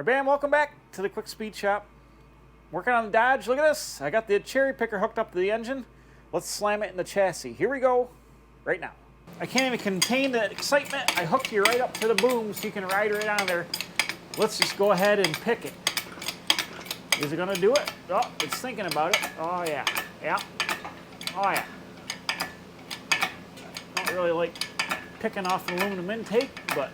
Bam, welcome back to the Quick Speed Shop. Working on the Dodge. Look at this. I got the cherry picker hooked up to the engine. Let's slam it in the chassis. Here we go, right now. I can't even contain the excitement. I hooked you right up to the boom so you can ride right on there. Let's just go ahead and pick it. Is it gonna do it? Oh, it's thinking about it. Oh yeah, yeah, oh yeah. Don't really like picking off an aluminum intake, but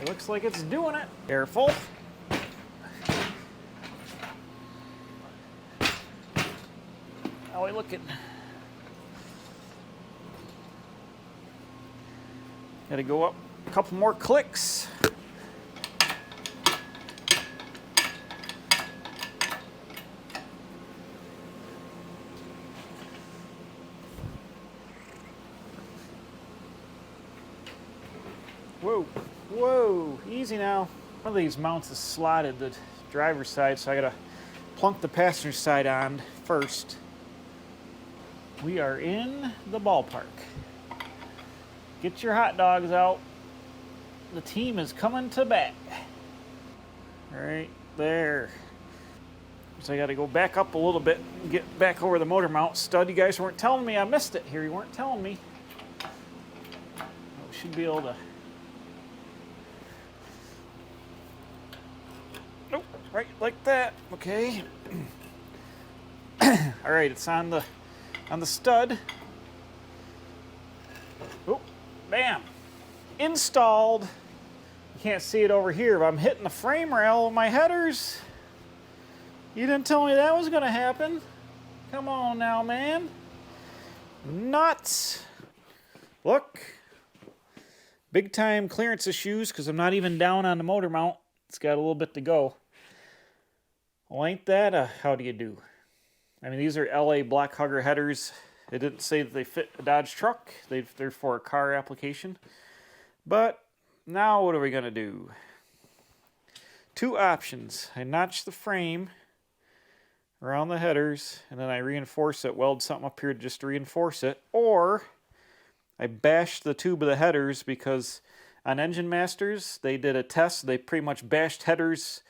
it looks like it's doing it. Careful. How are we looking? Gotta go up a couple more clicks. Whoa, whoa, easy now. One of these mounts is slotted the driver's side, so I gotta plunk the passenger side on first. We are in the ballpark. Get your hot dogs out. The team is coming to bat. Right there. So I gotta go back up a little bit and get back over the motor mount stud. You guys weren't telling me I missed it here. You weren't telling me. We should be able to. Nope, right like that. Okay. All right, it's on the stud. Oh, bam! Installed. You can't see it over here, but I'm hitting the frame rail with my headers. You didn't tell me that was gonna happen. Come on now, man. Nuts. Look. Big time clearance issues because I'm not even down on the motor mount. It's got a little bit to go. Well, ain't that a how do you do? I mean, these are LA block hugger headers. It didn't say that they fit a Dodge truck. They're for a car application. But now what are we gonna do? Two options. I notch the frame around the headers and then I reinforce it, weld something up here just to reinforce it, or I bashed the tube of the headers because on Engine Masters they did a test. They pretty much bashed headers,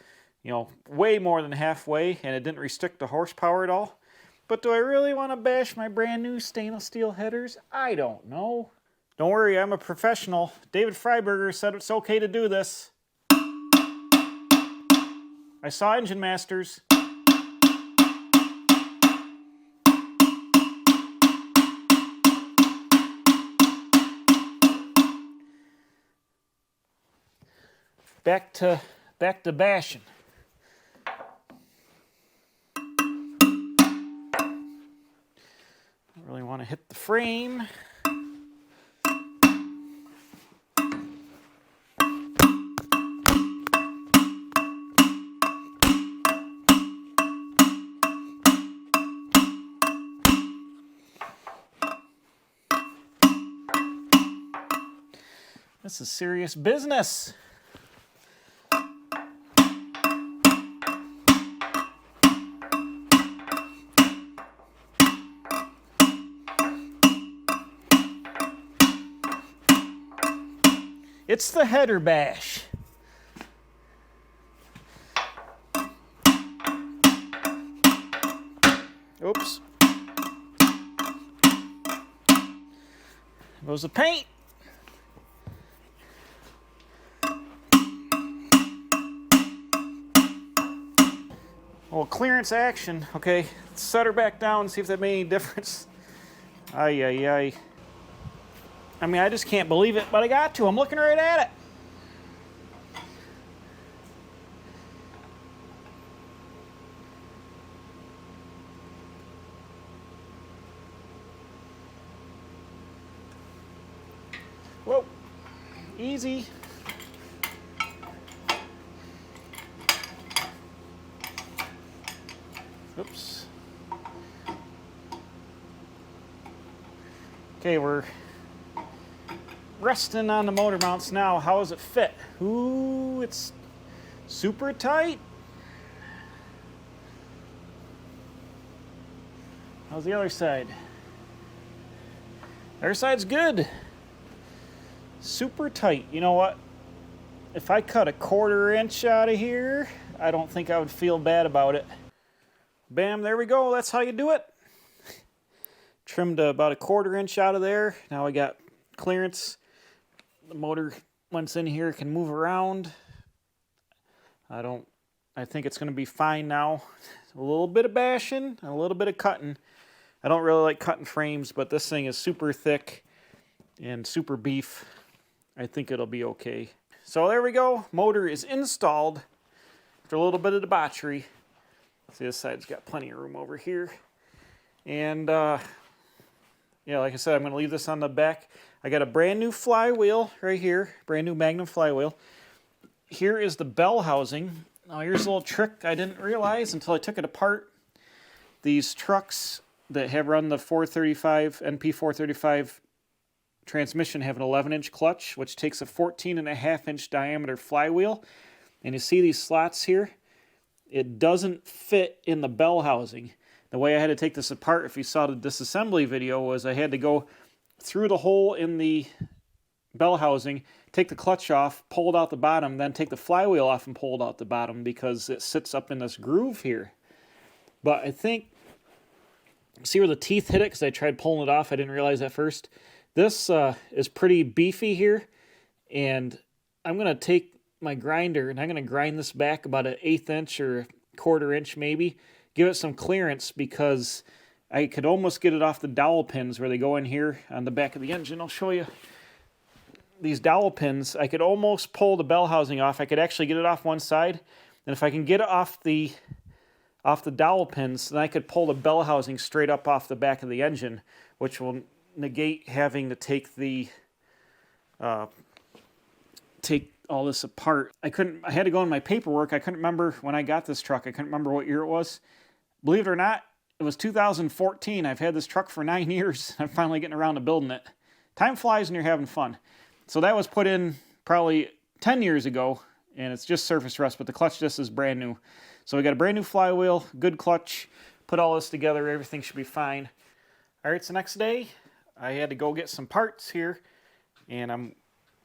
you know, way more than halfway, and it didn't restrict the horsepower at all. But do I really want to bash my brand new stainless steel headers? I don't know. Don't worry, I'm a professional. David Freiberger said it's okay to do this. I saw Engine Masters. Back to bashing. Really want to hit the frame. This is serious business. It's the header bash. Oops. There goes the paint. Well, clearance action. Okay, let's set her back down and see if that made any difference. Ay, ay, ay. I mean, I just can't believe it, but I got to. I'm looking right at it. Whoa. Easy. Oops. Okay, we're resting on the motor mounts now. How does it fit? Ooh, it's super tight. How's the other side? Other side's good. Super tight. You know what? if I cut a 1/4 inch out of here, I don't think I would feel bad about it. Bam, there we go. That's how you do it. Trimmed about a 1/4 inch out of there. Now I got clearance. The motor, once in here, can move around. I think it's going to be fine now. A little bit of bashing, a little bit of cutting. I don't really like cutting frames, but this thing is super thick and super beef. I think it'll be okay. So there we go. Motor is installed after a little bit of debauchery. See, this side's got plenty of room over here. And yeah, like I said, I'm going to leave this on the back. I got a brand new flywheel right here, brand new Magnum flywheel. Here is the bell housing. Now here's a little trick I didn't realize until I took it apart. These trucks that have run the 435, NP435 transmission have an 11-inch clutch, which takes a 14.5-inch diameter flywheel. And you see these slots here? It doesn't fit in the bell housing. The way I had to take this apart, if you saw the disassembly video, was I had to go through the hole in the bell housing, take the clutch off, pull it out the bottom, then take the flywheel off and pull it out the bottom because it sits up in this groove here. But I think, see where the teeth hit it? Because I tried pulling it off. I didn't realize at first. This is pretty beefy here, and I'm going to take my grinder and I'm going to grind this back about an 1/8 inch or 1/4 inch maybe. Give it some clearance because I could almost get it off the dowel pins where they go in here on the back of the engine. I'll show you. These dowel pins, I could almost pull the bell housing off. I could actually get it off one side. And if I can get it off the dowel pins, then I could pull the bell housing straight up off the back of the engine, which will negate having to take all this apart. I had to go in my paperwork. I couldn't remember when I got this truck. I couldn't remember what year it was. Believe it or not, it was 2014. I've had this truck for 9 years. I'm finally getting around to building it. Time flies when you're having fun. So that was put in probably 10 years ago, and it's just surface rust, but the clutch disc is brand new. So we got a brand new flywheel, good clutch, put all this together, everything should be fine. All right, it's the next day. I had to go get some parts here, and I'm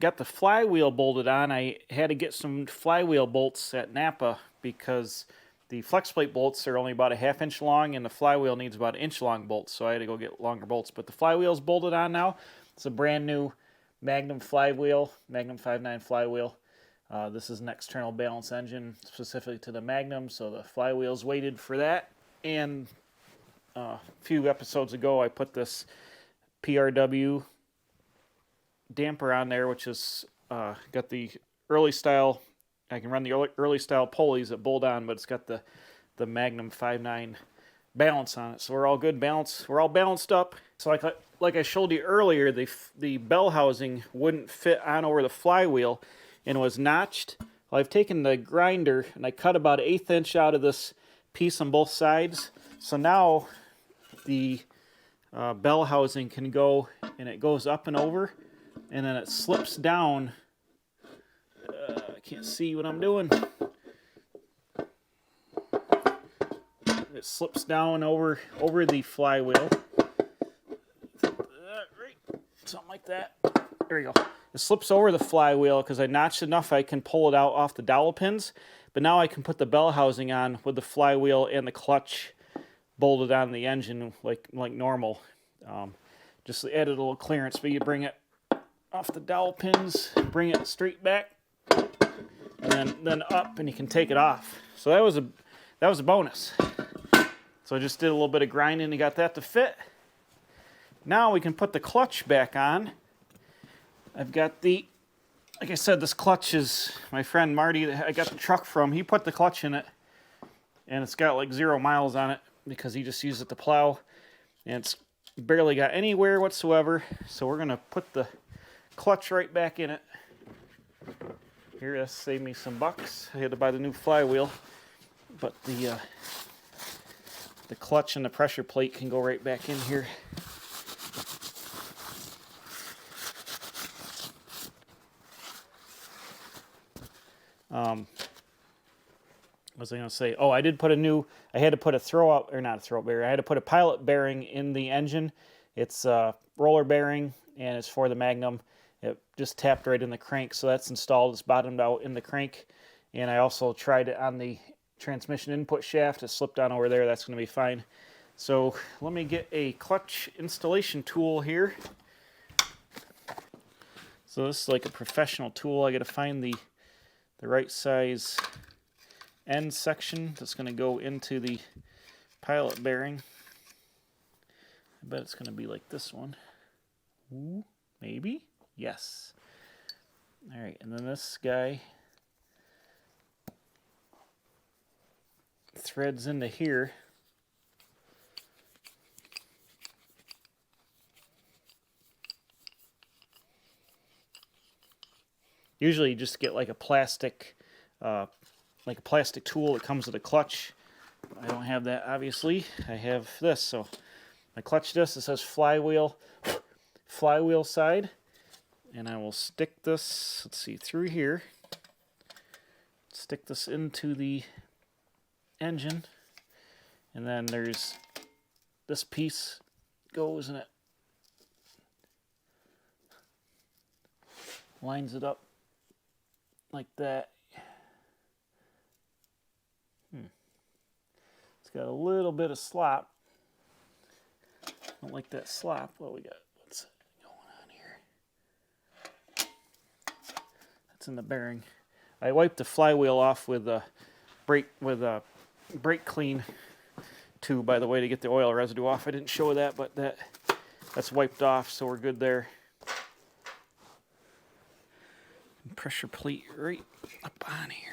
got the flywheel bolted on. I had to get some flywheel bolts at Napa because the flex plate bolts are only about a 1/2 inch long, and the flywheel needs about 1 inch long bolts, so I had to go get longer bolts. But the flywheel's bolted on now. It's a brand new Magnum flywheel, Magnum 5.9 flywheel. This is an external balance engine specifically to the Magnum, so the flywheel's weighted for that. And a few episodes ago, I put this PRW damper on there, which is got the early style. I can run the early style pulleys that bolt on, but it's got the Magnum 5.9 balance on it. So we're all good balance. We're all balanced up. So like I showed you earlier, the bell housing wouldn't fit on over the flywheel and was notched. Well, I've taken the grinder and I cut about 1/8 inch out of this piece on both sides. So now the bell housing can go, and it goes up and over, and then it slips down. I can't see what I'm doing. It slips down over the flywheel. Something like that. There we go. It slips over the flywheel because I notched enough I can pull it out off the dowel pins. But now I can put the bell housing on with the flywheel and the clutch bolted on the engine like normal. Just added a little clearance, but you bring it off the dowel pins, bring it straight back, and then up, and you can take it off. So that was a bonus. So I just did a little bit of grinding and got that to fit. Now we can put the clutch back on. I've got like I said, this clutch is my friend Marty that I got the truck from. He put the clutch in it, and it's got like 0 miles on it because he just used it to plow, and it's barely got any wear whatsoever. So we're gonna put the clutch right back in it. Here, that saved me some bucks. I had to buy the new flywheel, but the clutch and the pressure plate can go right back in here. What was I going to say? Oh, I had to put a pilot bearing in the engine. It's a roller bearing, and it's for the Magnum. it just tapped right in the crank, so that's installed. It's bottomed out in the crank. And I also tried it on the transmission input shaft. It slipped on over there. That's going to be fine. So let me get a clutch installation tool here. So this is like a professional tool. I got to find the right size end section that's going to go into the pilot bearing. I bet it's going to be like this one. Ooh, maybe? Yes. All right, and then this guy threads into here. Usually you just get like a plastic tool that comes with a clutch. I don't have that, obviously. I have this. So my clutch disc, it says Flywheel side. And I will stick this, let's see, through here. Stick this into the engine. And then there's this piece goes and it lines it up like that. It's got a little bit of slop. Don't like that slop. What we got? What's going on here? That's in the bearing. I wiped the flywheel off with a brake clean tube, by the way, to get the oil residue off. I didn't show that, but that's wiped off, so we're good there. Pressure plate right up on here.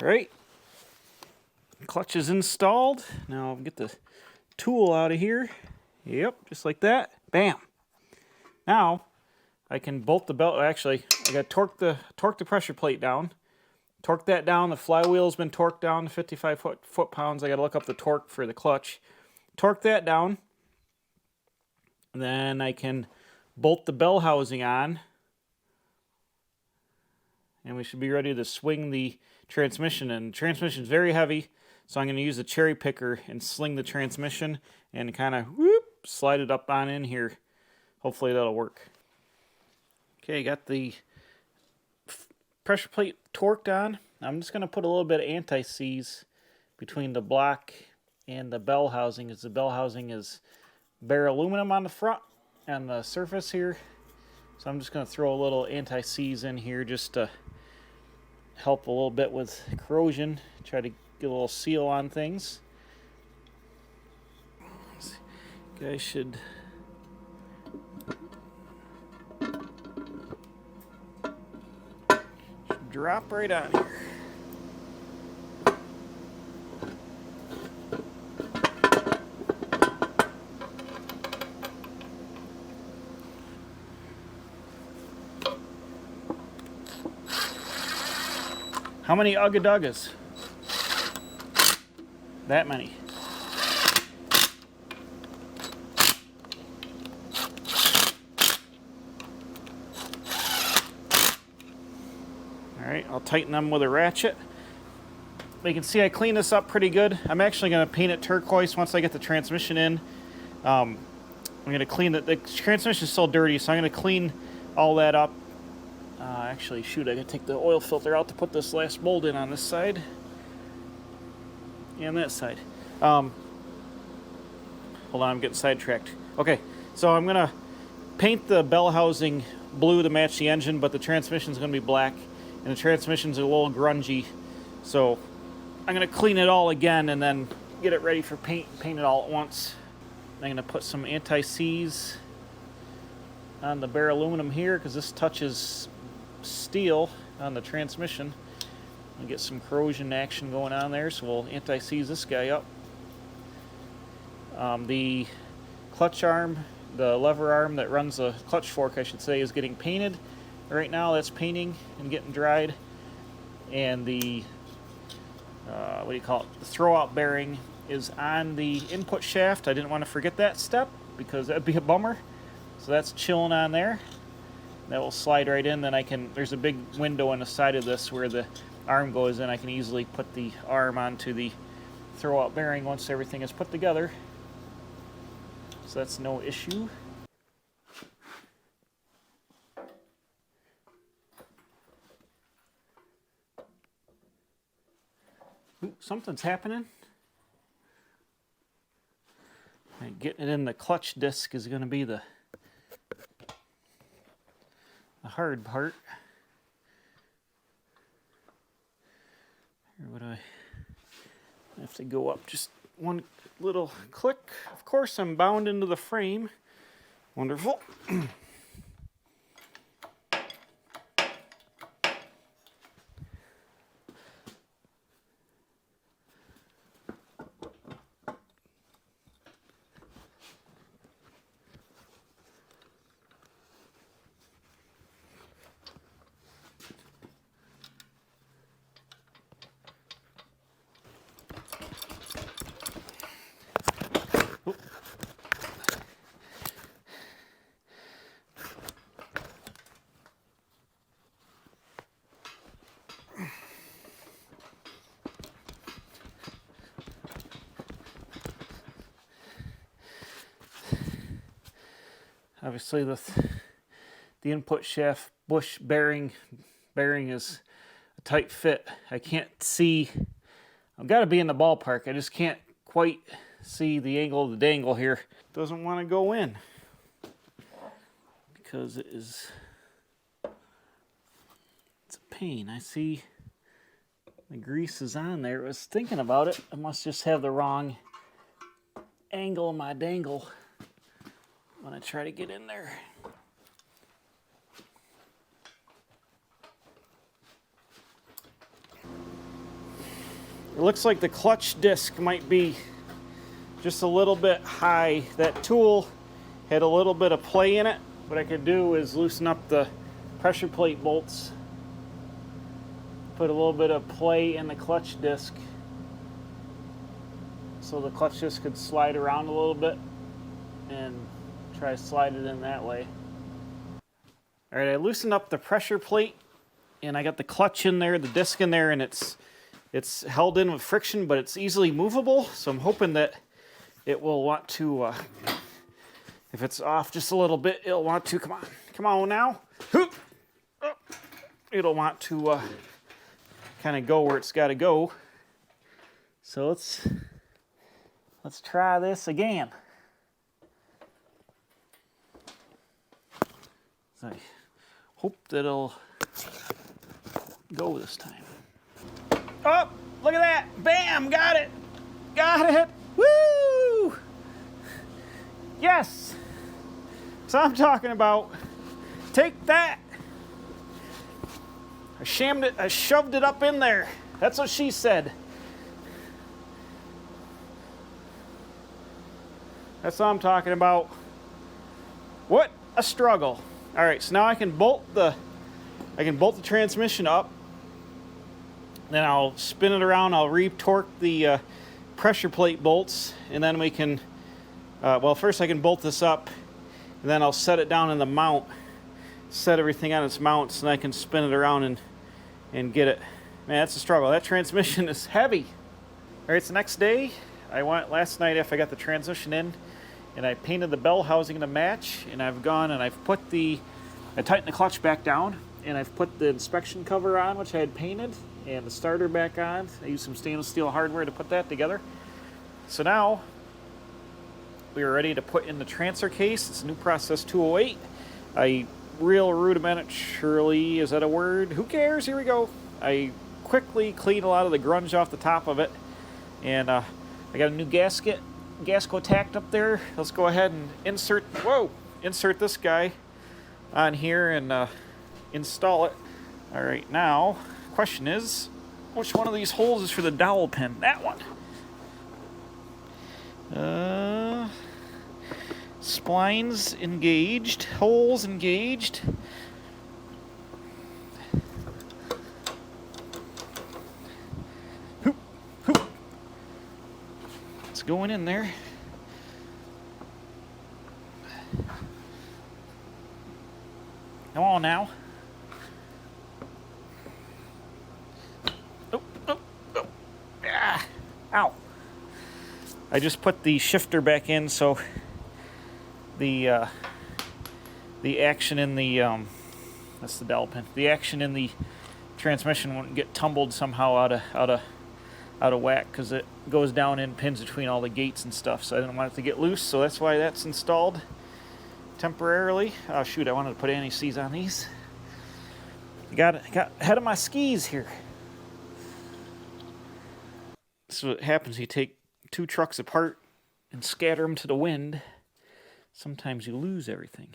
Right, clutch is installed. Now I'll get the tool out of here. Yep, just like that. Bam. Now I can bolt the belt. Actually, I got to torque the pressure plate down. Torque that down. The flywheel's been torqued down to 55 foot-pounds. I got to look up the torque for the clutch. Torque that down. And then I can bolt the bell housing on. And we should be ready to swing the transmission. And the transmission is very heavy, so I'm going to use a cherry picker and sling the transmission and kind of slide it up on in here. Hopefully that'll work. Okay, got the pressure plate torqued on. I'm just going to put a little bit of anti-seize between the block and the bell housing, as the bell housing is bare aluminum on the front and the surface here. So I'm just going to throw a little anti-seize in here just to help a little bit with corrosion. Try to get a little seal on things. Guys should drop right on here. How many Ugga-Duggas? That many. Alright, I'll tighten them with a ratchet. But you can see I cleaned this up pretty good. I'm actually going to paint it turquoise once I get the transmission in. I'm going to clean it. The transmission is still dirty, so I'm going to clean all that up. Actually, shoot, I gotta take the oil filter out to put this last mold in on this side. And that side. Hold on, I'm getting sidetracked. Okay, so I'm gonna paint the bell housing blue to match the engine, but the transmission's going to be black, and the transmission's a little grungy. So I'm going to clean it all again and then get it ready for paint it all at once. I'm going to put some anti-seize on the bare aluminum here because this touches steel on the transmission. We'll get some corrosion action going on there, so we'll anti-seize this guy up. The clutch arm, the lever arm that runs the clutch fork, I should say, is getting painted. Right now that's painting and getting dried. And the, the throwout bearing is on the input shaft. I didn't want to forget that step because that'd be a bummer. So that's chilling on there. That will slide right in. Then there's a big window on the side of this where the arm goes in. I can easily put the arm onto the throwout bearing once everything is put together. So that's no issue. Ooh, something's happening. And getting it in the clutch disc is going to be the hard part. Here, what do I have to go up just one little click? Of course, I'm bound into the frame. Wonderful. Obviously, the input shaft bush bearing is a tight fit. I can't see. I've got to be in the ballpark. I just can't quite see the angle of the dangle here. Doesn't want to go in because it's a pain. I see the grease is on there. I was thinking about it. I must just have the wrong angle of my dangle when I try to get in there. It looks like the clutch disc might be just a little bit high. That tool had a little bit of play in it. What I could do is loosen up the pressure plate bolts, put a little bit of play in the clutch disc so the clutch disc could slide around a little bit and try to slide it in that way. All right, I loosened up the pressure plate and I got the clutch in there, the disc in there, and it's held in with friction, but it's easily movable. So I'm hoping that it will want to, if it's off just a little bit, it'll want to, come on now. It'll want to kind of go where it's got to go. So let's try this again. I hope that it'll go this time. Oh, look at that. Bam, got it. Got it. Woo! Yes. So I'm talking about. Take that. I shoved it up in there. That's what she said. That's what I'm talking about. What a struggle. All right, so now I can bolt the transmission up. Then I'll spin it around. I'll re-torque the pressure plate bolts, and then we can. Well, first I can bolt this up, and then I'll set it down in the mount. Set everything on its mounts, and I can spin it around and get it. Man, that's a struggle. That transmission is heavy. All right, it's the next day. I went last night after I got the transmission in, and I painted the bell housing to match, and I've gone and I tightened the clutch back down, and I've put the inspection cover on, which I had painted, and the starter back on. I used some stainless steel hardware to put that together. So now we are ready to put in the transfer case. It's a new process 208. I real rudimentarily, is that a word? Who cares? Here we go. I quickly clean a lot of the grunge off the top of it, and I got a new gasket tacked up there. Let's go ahead and insert this guy on here and install it. All right, now question is, which one of these holes is for the dowel pin? That one. Splines engaged, holes engaged. Hoop, hoop. It's going in there. Come on now. Oh, oh, oh. Ah, ow. I just put the shifter back in so the action in the that's the dowel pin. The action in the transmission wouldn't get tumbled somehow out of whack, because it goes down in pins between all the gates and stuff. So I didn't want it to get loose, so that's why that's installed temporarily. Oh shoot! I wanted to put anti-seize on these. Got ahead of my skis here. This is what happens. You take two trucks apart and scatter them to the wind. Sometimes you lose everything.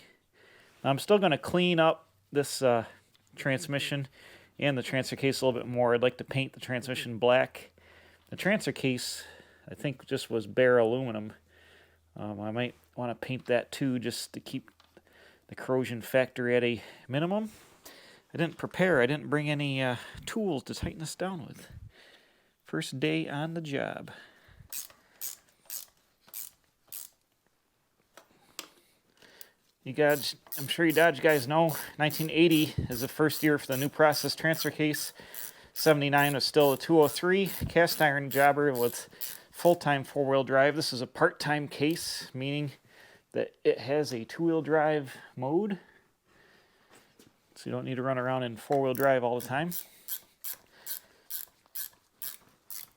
Now, I'm still going to clean up this transmission and the transfer case a little bit more. I'd like to paint the transmission black. The transfer case, I think, just was bare aluminum. I might want to paint that too, just to keep the corrosion factor at a minimum. I didn't prepare. I didn't bring any tools to tighten this down with. First day on the job. You guys, I'm sure you Dodge guys know, 1980 is the first year for the new process transfer case. 79 was still a 203 cast iron jobber with full-time four-wheel drive. This is a part-time case, meaning that it has a two-wheel drive mode. So you don't need to run around in four-wheel drive all the time.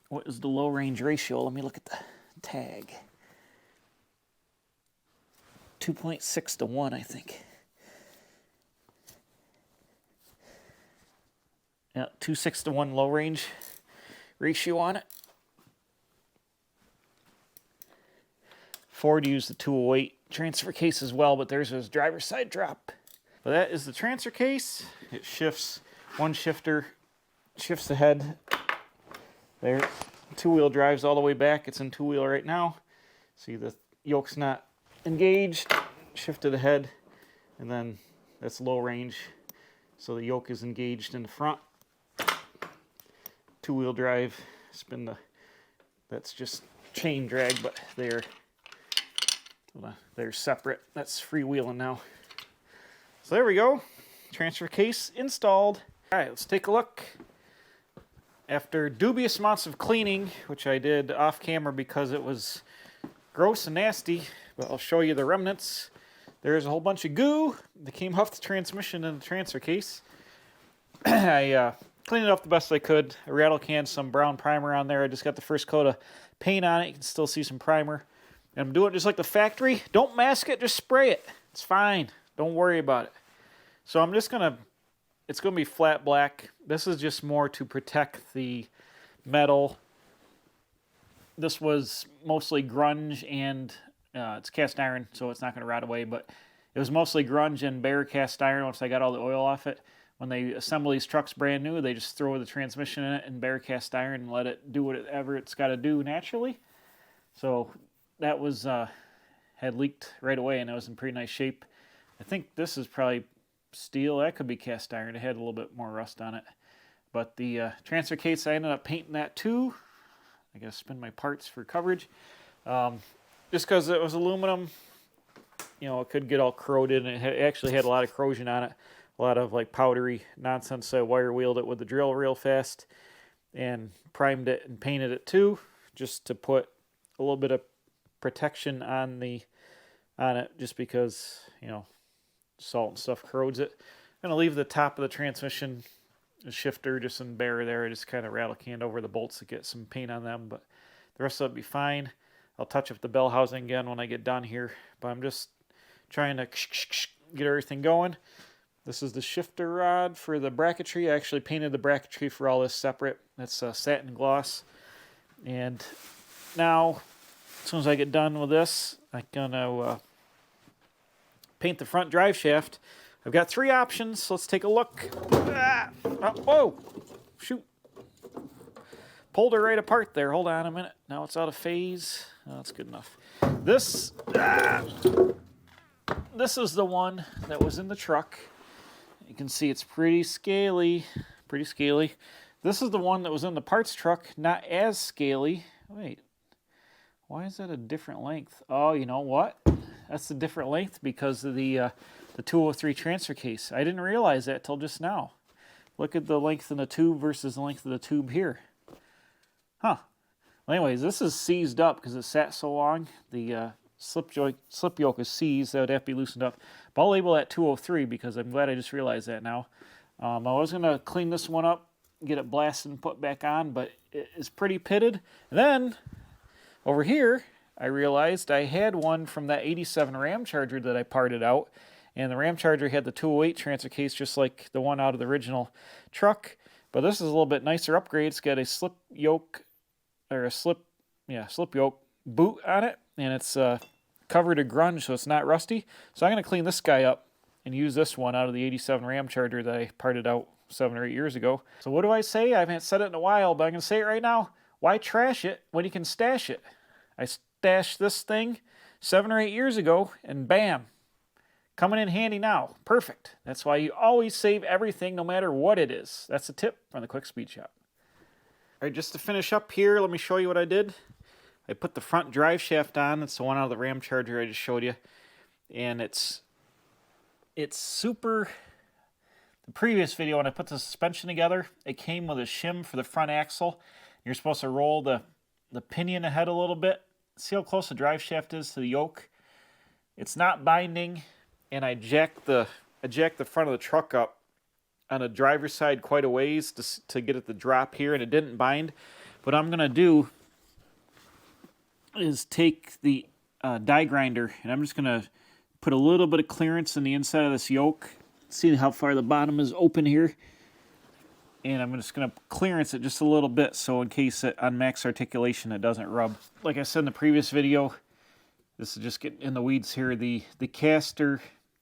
What is the low range ratio? Let me look at the tag. 2.6 to 1, I think. Yeah, 2.6 to 1 low range ratio on it. Ford used the 208 transfer case as well, but theirs was driver's side drop. But that is the transfer case. It shifts, one shifter shifts the head. There, two-wheel drives all the way back. It's in two-wheel right now. See, the yoke's not engaged, shift to the head, and then that's low range. So the yoke is engaged in the front. Two-wheel drive, spin that's just chain drag, but they're separate. That's freewheeling now. So there we go. Transfer case installed. All right, let's take a look. After dubious amounts of cleaning, which I did off camera because it was gross and nasty, but I'll show you the remnants. There's a whole bunch of goo that came off the transmission in the transfer case. I cleaned it up the best I could. I rattle canned some brown primer on there. I just got the first coat of paint on it. You can still see some primer. And I'm doing it just like the factory. Don't mask it, just spray it. It's fine. Don't worry about it. So I'm just gonna, it's gonna be flat black. This is just more to protect the metal. This was mostly grunge and it's cast iron, so it's not going to rot away, but it was mostly grunge and bare cast iron once I got all the oil off it. When they assemble these trucks brand new, they just throw the transmission in it and bare cast iron and let it do whatever it's got to do naturally. So that was, had leaked right away, and it was in pretty nice shape. I think this is probably steel. That could be cast iron. It had a little bit more rust on it. But the transfer case, I ended up painting that too. I gotta spin my parts for coverage. Just because it was aluminum, you know, it could get all corroded, and it actually had a lot of corrosion on it. A lot of like powdery nonsense. So I wire wheeled it with the drill real fast and primed it and painted it too, just to put a little bit of protection on it, just because, you know, salt and stuff corrodes it. I'm gonna leave the top of the transmission shifter just in bare there. I just kind of rattle canned over the bolts to get some paint on them, but the rest of it will be fine. I'll touch up the bell housing again when I get done here, but I'm just trying to get everything going. This is the shifter rod for the bracketry. I actually painted the bracketry for all this separate. That's satin gloss. And now, as soon as I get done with this, I'm going to paint the front drive shaft. I've got 3 options, so let's take a look. Ah! Oh, whoa! Shoot. Pulled her right apart there. Hold on a minute. Now it's out of phase. Oh, that's good enough. This is the one that was in the truck. You can see it's pretty scaly. Pretty scaly. This is the one that was in the parts truck, not as scaly. Wait. Why is that a different length? Oh, you know what? That's a different length because of the 203 transfer case. I didn't realize that till just now. Look at the length of the tube versus the length of the tube here. Huh. Well, anyways, this is seized up because it sat so long. The slip yoke is seized. That would have to be loosened up. But I'll label that 203 because I'm glad I just realized that now. I was going to clean this one up, get it blasted and put back on, but it is pretty pitted. And then, over here, I realized I had one from that 87 Ram Charger that I parted out. And the Ram Charger had the 208 transfer case just like the one out of the original truck. But this is a little bit nicer upgrade. It's got a slip yoke boot on it. And it's covered in grunge, so it's not rusty. So I'm going to clean this guy up and use this one out of the 87 Ram Charger that I parted out 7 or 8 years ago. So what do I say? I haven't said it in a while, but I'm going to say it right now. Why trash it when you can stash it? I stashed this thing 7 or 8 years ago, and bam, coming in handy now. Perfect. That's why you always save everything no matter what it is. That's a tip from the Quick Speed Shop. All right, just to finish up here, let me show you what I did. I put the front drive shaft on. It's the one out of the Ram Charger I just showed you. And it's super... The previous video, when I put the suspension together, it came with a shim for the front axle. You're supposed to roll the pinion ahead a little bit. See how close the drive shaft is to the yoke? It's not binding, and I jacked the front of the truck up on the driver's side quite a ways to get it to drop here, and it didn't bind. What I'm going to do is take the die grinder, and I'm just going to put a little bit of clearance in the inside of this yoke. See how far the bottom is open here. And I'm just going to clearance it just a little bit so in case on max articulation it doesn't rub. Like I said in the previous video, this is just getting in the weeds here. The caster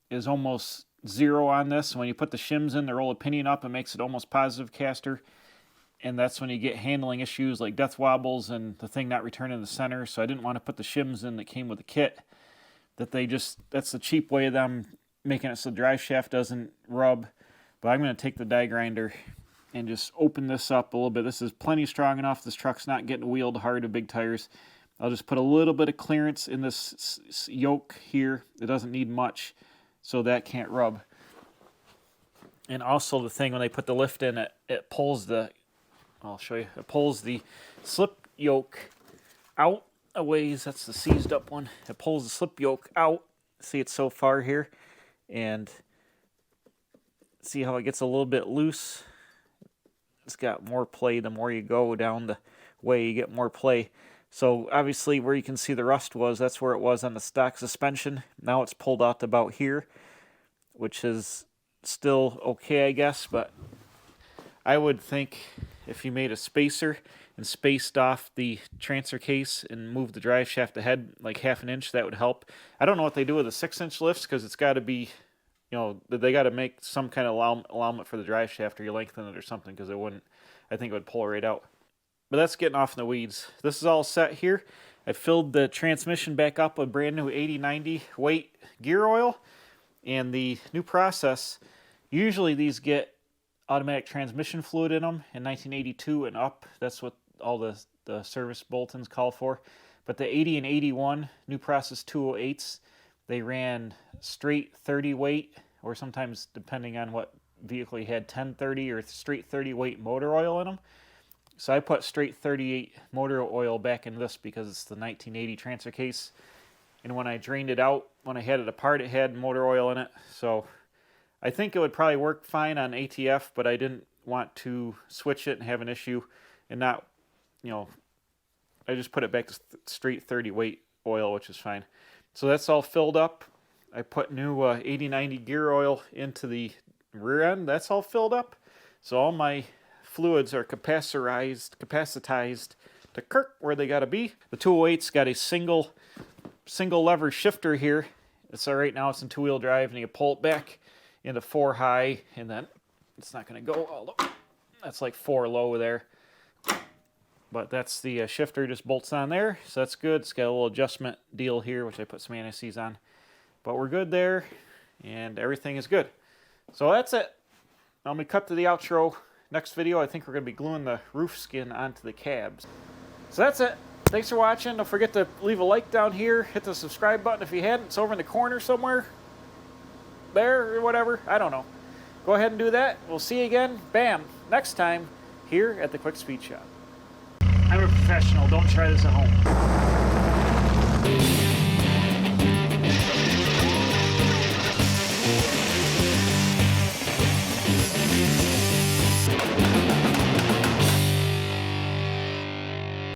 is almost 0 on this. When you put the shims in, they roll a pinion up, it makes it almost positive caster. And that's when you get handling issues like death wobbles and the thing not returning to the center. So I didn't want to put the shims in that came with the kit. That's the cheap way of them making it so the drive shaft doesn't rub. But I'm going to take the die grinder and just open this up a little bit. This is plenty strong enough. This truck's not getting wheeled hard with big tires. I'll just put a little bit of clearance in this yoke here. It doesn't need much, so that can't rub. And also the thing, when they put the lift in, it pulls I'll show you. It pulls the slip yoke out a ways. That's the seized up one. It pulls the slip yoke out. See, it's so far here. And see how it gets a little bit loose? It's got more play. The more you go down the way, you get more play. So obviously where you can see the rust was, that's where it was on the stock suspension. Now it's pulled out to about here, which is still okay, I guess. But I would think if you made a spacer and spaced off the transfer case and moved the drive shaft ahead like half an inch, that would help. I don't know what they do with the 6-inch lifts because it's got to be, they got to make some kind of alignment for the drive shaft, or you lengthen it or something, because I think it would pull right out. But that's getting off in the weeds. This is all set here. I filled the transmission back up with brand new 80/90 weight gear oil, and the new process, usually these get automatic transmission fluid in them in 1982 and up. That's what all the service bulletins call for. But the 80 and 81 new process 208s, they ran straight 30 weight, or sometimes depending on what vehicle you had, 1030 or straight 30 weight motor oil in them. So I put straight 38 motor oil back in this because it's the 1980 transfer case. And when I drained it out, when I had it apart, it had motor oil in it. So I think it would probably work fine on ATF, but I didn't want to switch it and have an issue and not, I just put it back to straight 30 weight oil, which is fine. So that's all filled up. I put new 80/90 gear oil into the rear end. That's all filled up. So all my fluids are capacitized to kirk where they gotta be. The 208's got a single lever shifter here. So right now it's in 2-wheel drive, and you pull it back into 4 high, and then it's not gonna go all the way. That's like 4 low there. But that's the shifter, just bolts on there, so that's good. It's got a little adjustment deal here, which I put some anti-seize on. But we're good there, and everything is good. So that's it. Let me cut to the outro. Next video, I think we're going to be gluing the roof skin onto the cabs. So that's it. Thanks for watching. Don't forget to leave a like down here. Hit the subscribe button if you hadn't. It's over in the corner somewhere. There, or whatever. I don't know. Go ahead and do that. We'll see you again. Bam. Next time, here at the Quick Speed Shop. I'm a professional. Don't try this at home.